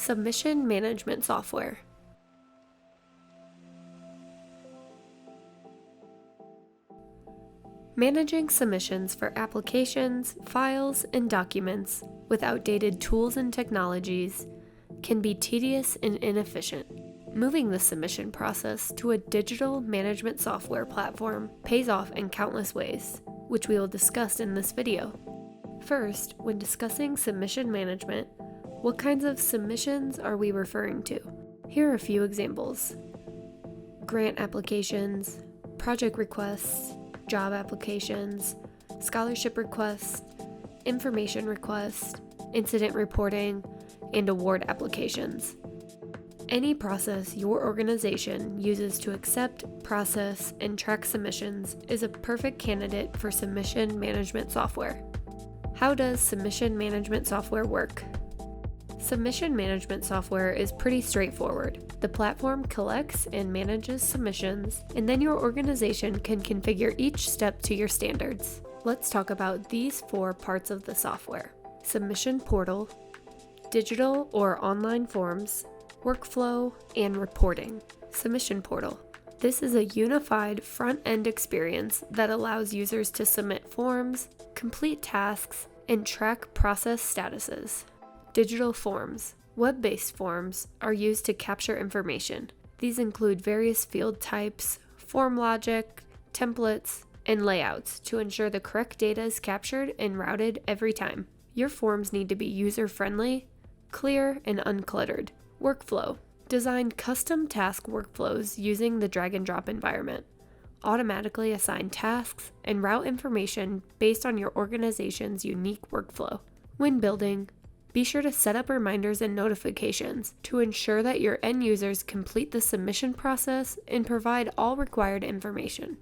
Submission management software. Managing submissions for applications, files, and documents with outdated tools and technologies can be tedious and inefficient. Moving the submission process to a digital management software platform pays off in countless ways, which we will discuss in this video. First, when discussing submission management, what kinds of submissions are we referring to? Here are a few examples: grant applications, project requests, job applications, scholarship requests, information requests, incident reporting, and award applications. Any process your organization uses to accept, process, and track submissions is a perfect candidate for submission management software. How does submission management software work? Submission management software is pretty straightforward. The platform collects and manages submissions, and then your organization can configure each step to your standards. Let's talk about these 4 parts of the software: submission portal, digital or online forms, workflow, and reporting. Submission portal. This is a unified front-end experience that allows users to submit forms, complete tasks, and track process statuses. Digital forms. Web-based forms are used to capture information. These include various field types, form logic, templates, and layouts to ensure the correct data is captured and routed every time. Your forms need to be user-friendly, clear, and uncluttered. Workflow. Design custom task workflows using the drag-and-drop environment. Automatically assign tasks and route information based on your organization's unique workflow. When building, be sure to set up reminders and notifications to ensure that your end users complete the submission process and provide all required information.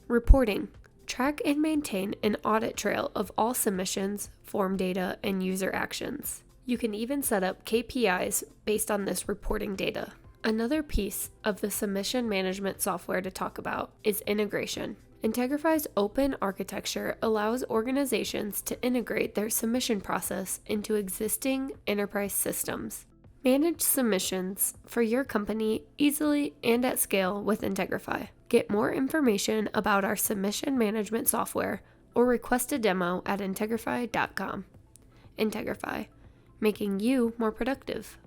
Reporting. Track and maintain an audit trail of all submissions, form data, and user actions. You can even set up KPIs based on this reporting data. Another piece of the submission management software to talk about is integration. Integrify's open architecture allows organizations to integrate their submission process into existing enterprise systems. Manage submissions for your company easily and at scale with Integrify. Get more information about our submission management software or request a demo at integrify.com. Integrify, making you more productive.